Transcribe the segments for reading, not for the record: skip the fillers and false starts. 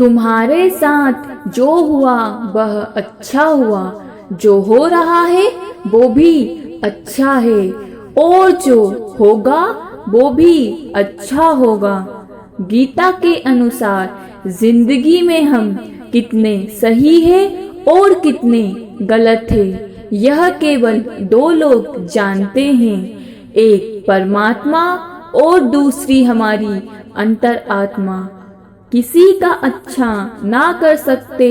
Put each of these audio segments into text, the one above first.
तुम्हारे साथ जो हुआ वह अच्छा हुआ, जो हो रहा है वो भी अच्छा है, और जो होगा वो भी अच्छा होगा। गीता के अनुसार जिंदगी में हम कितने सही है और कितने गलत है, यह केवल दो लोग जानते हैं, एक परमात्मा और दूसरी हमारी अंतरात्मा। किसी का अच्छा ना कर सकते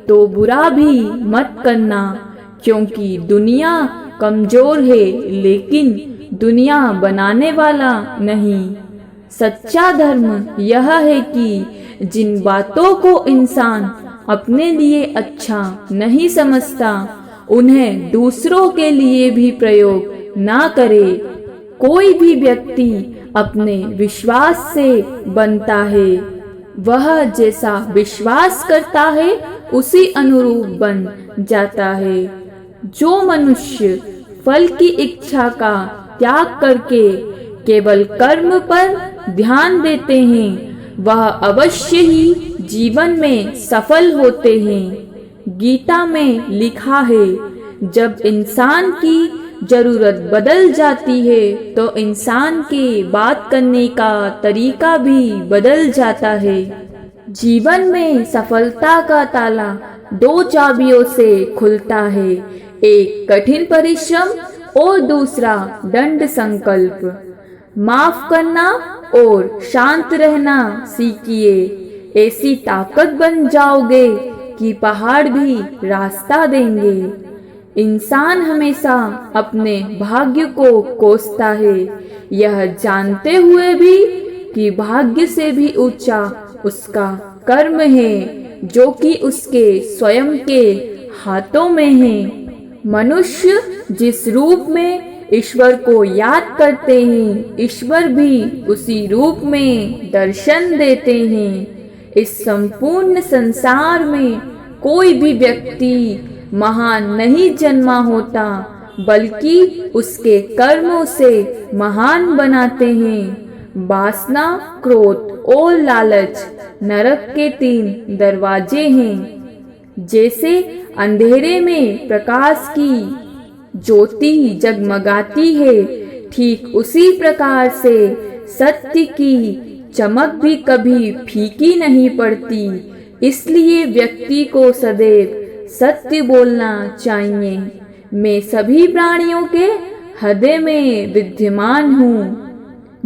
तो बुरा भी मत करना, क्योंकि दुनिया कमजोर है लेकिन दुनिया बनाने वाला नहीं। सच्चा धर्म यह है कि जिन बातों को इंसान अपने लिए अच्छा नहीं समझता उन्हें दूसरों के लिए भी प्रयोग ना करे। कोई भी व्यक्ति अपने विश्वास से बनता है, वह जैसा विश्वास करता है उसी अनुरूप बन जाता है। जो मनुष्य फल की इच्छा का त्याग करके केवल कर्म पर ध्यान देते हैं वह अवश्य ही जीवन में सफल होते हैं। गीता में लिखा है, जब इंसान की जरूरत बदल जाती है तो इंसान के बात करने का तरीका भी बदल जाता है। जीवन में सफलता का ताला दो चाबियों से खुलता है, एक कठिन परिश्रम और दूसरा दृढ़ संकल्प। माफ करना और शांत रहना सीखिए, ऐसी ताकत बन जाओगे कि पहाड़ भी रास्ता देंगे। इंसान हमेशा अपने भाग्य को कोसता है, यह जानते हुए भी कि भाग्य से भी ऊंचा उसका कर्म है, जो कि उसके स्वयं के हाथों में है। मनुष्य जिस रूप में ईश्वर को याद करते हैं, ईश्वर भी उसी रूप में दर्शन देते हैं। इस संपूर्ण संसार में कोई भी व्यक्ति महान नहीं जन्मा होता, बल्कि उसके कर्मों से महान बनाते हैं। वासना, क्रोध और लालच नरक के 3 दरवाजे हैं। जैसे अंधेरे में प्रकाश की ज्योति जगमगाती है, ठीक उसी प्रकार से सत्य की चमक भी कभी फीकी नहीं पड़ती। इसलिए व्यक्ति को सदैव सत्य बोलना चाहिए। मैं सभी प्राणियों के हृदय में विद्यमान हूँ।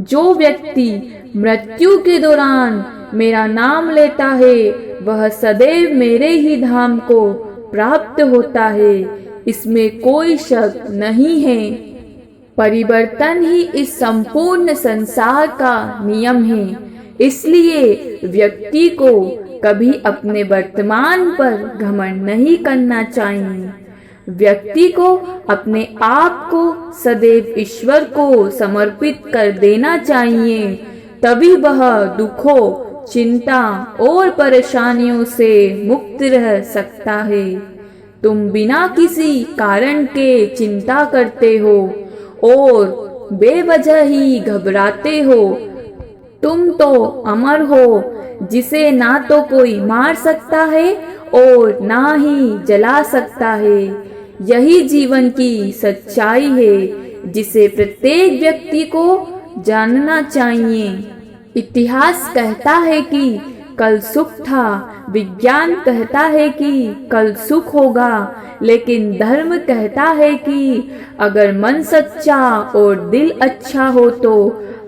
जो व्यक्ति मृत्यु के दौरान मेरा नाम लेता है वह सदैव मेरे ही धाम को प्राप्त होता है, इसमें कोई शक नहीं है। परिवर्तन ही इस संपूर्ण संसार का नियम है, इसलिए व्यक्ति को कभी अपने वर्तमान पर घमंड नहीं करना चाहिए। व्यक्ति को अपने आप को सदैव ईश्वर को समर्पित कर देना चाहिए, तभी वह दुखों, चिंता और परेशानियों से मुक्त रह सकता है। तुम बिना किसी कारण के चिंता करते हो और बेवजह ही घबराते हो। तुम तो अमर हो, जिसे ना तो कोई मार सकता है और ना ही जला सकता है। यही जीवन की सच्चाई है, जिसे प्रत्येक व्यक्ति को जानना चाहिए। इतिहास कहता है कि कल सुख था, विज्ञान कहता है कि कल सुख होगा, लेकिन धर्म कहता है कि अगर मन सच्चा और दिल अच्छा हो तो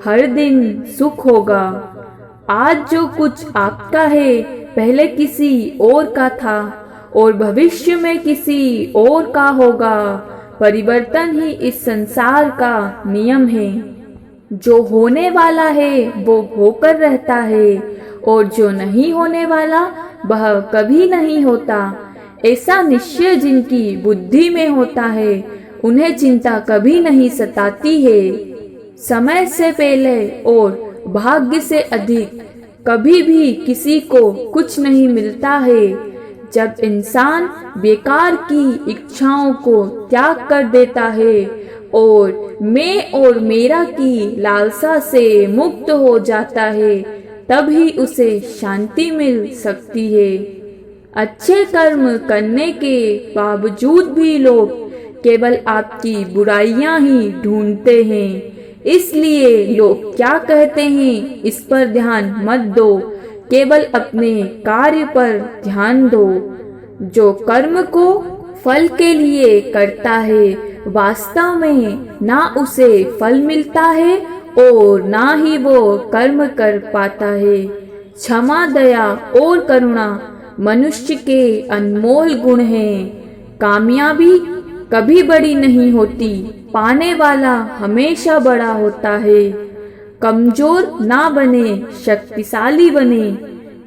हर दिन सुख होगा। आज जो कुछ आपका है पहले किसी और का था और भविष्य में किसी और का होगा। परिवर्तन ही इस संसार का नियम है। जो होने वाला है वो होकर रहता है और जो नहीं होने वाला वह कभी नहीं होता। ऐसा निश्चय जिनकी बुद्धि में होता है उन्हें चिंता कभी नहीं सताती है। समय से पहले और भाग्य से अधिक कभी भी किसी को कुछ नहीं मिलता है। जब इंसान बेकार की इच्छाओं को त्याग कर देता है और मैं और मेरा की लालसा से मुक्त हो जाता है, तभी उसे शांति मिल सकती है। अच्छे कर्म करने के बावजूद भी लोग केवल आपकी बुराइयां ही ढूंढते हैं, इसलिए लोग क्या कहते हैं इस पर ध्यान मत दो, केवल अपने कार्य पर ध्यान दो। जो कर्म को फल के लिए करता है वास्तव में ना उसे फल मिलता है और ना ही वो कर्म कर पाता है। क्षमा, दया और करुणा मनुष्य के अनमोल गुण हैं। कामयाबी कभी बड़ी नहीं होती, पाने वाला हमेशा बड़ा होता है। कमजोर ना बने, शक्तिशाली बने।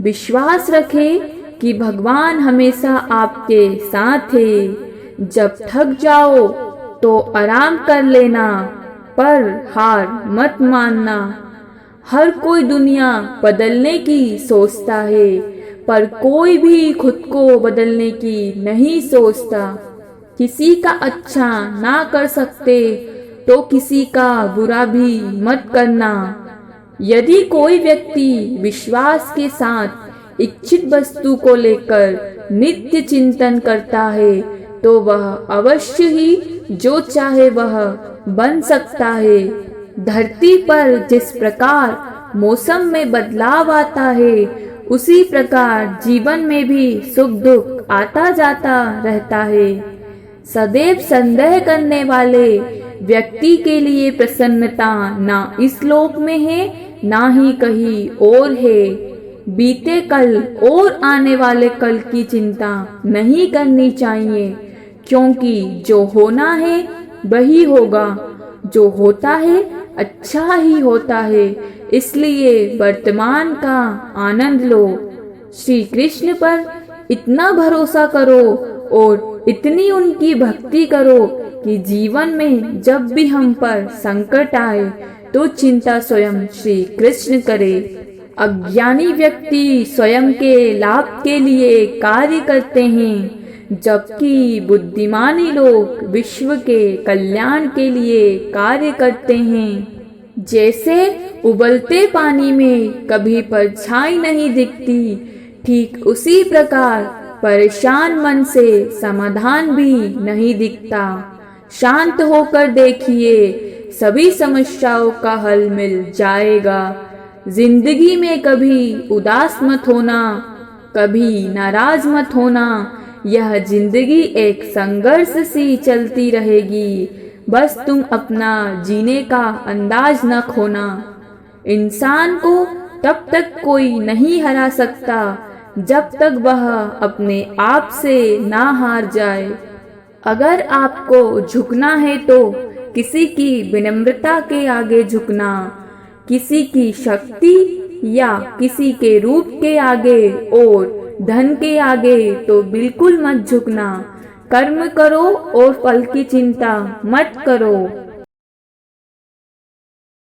विश्वास रखें कि भगवान हमेशा आपके साथ है। जब थक जाओ तो आराम कर लेना, पर हार मत मानना। हर कोई दुनिया बदलने की सोचता है, पर कोई भी खुद को बदलने की नहीं सोचता। किसी का अच्छा ना कर सकते तो किसी का बुरा भी मत करना। यदि कोई व्यक्ति विश्वास के साथ इच्छित वस्तु को लेकर नित्य चिंतन करता है तो वह अवश्य ही जो चाहे वह बन सकता है। धरती पर जिस प्रकार मौसम में बदलाव आता है उसी प्रकार जीवन में भी सुख दुख आता जाता रहता है। सदैव संदेह करने वाले व्यक्ति के लिए प्रसन्नता ना इस लोक में है ना ही कहीं और है। बीते कल और आने वाले कल की चिंता नहीं करनी चाहिए, क्योंकि जो होना है वही होगा। जो होता है अच्छा ही होता है, इसलिए वर्तमान का आनंद लो। श्री कृष्ण पर इतना भरोसा करो और इतनी उनकी भक्ति करो कि जीवन में जब भी हम पर संकट आए तो चिंता स्वयं श्री कृष्ण करे। अज्ञानी व्यक्ति स्वयं के लाभ के लिए कार्य करते हैं, जबकि बुद्धिमानी लोग विश्व के कल्याण के लिए कार्य करते हैं। जैसे उबलते पानी में कभी परछाई नहीं दिखती, ठीक उसी प्रकार परेशान मन से समाधान भी नहीं दिखता। शांत होकर देखिए, सभी समस्याओं का हल मिल जाएगा। जिंदगी में कभी उदास मत होना, कभी नाराज मत होना। यह जिंदगी एक संघर्ष सी चलती रहेगी, बस तुम अपना जीने का अंदाज न खोना। इंसान को तब तक कोई नहीं हरा सकता जब तक वह अपने आप से ना हार जाए। अगर आपको झुकना है तो किसी की विनम्रता के आगे झुकना, किसी की शक्ति या किसी के रूप के आगे और धन के आगे तो बिल्कुल मत झुकना। कर्म करो और फल की चिंता मत करो।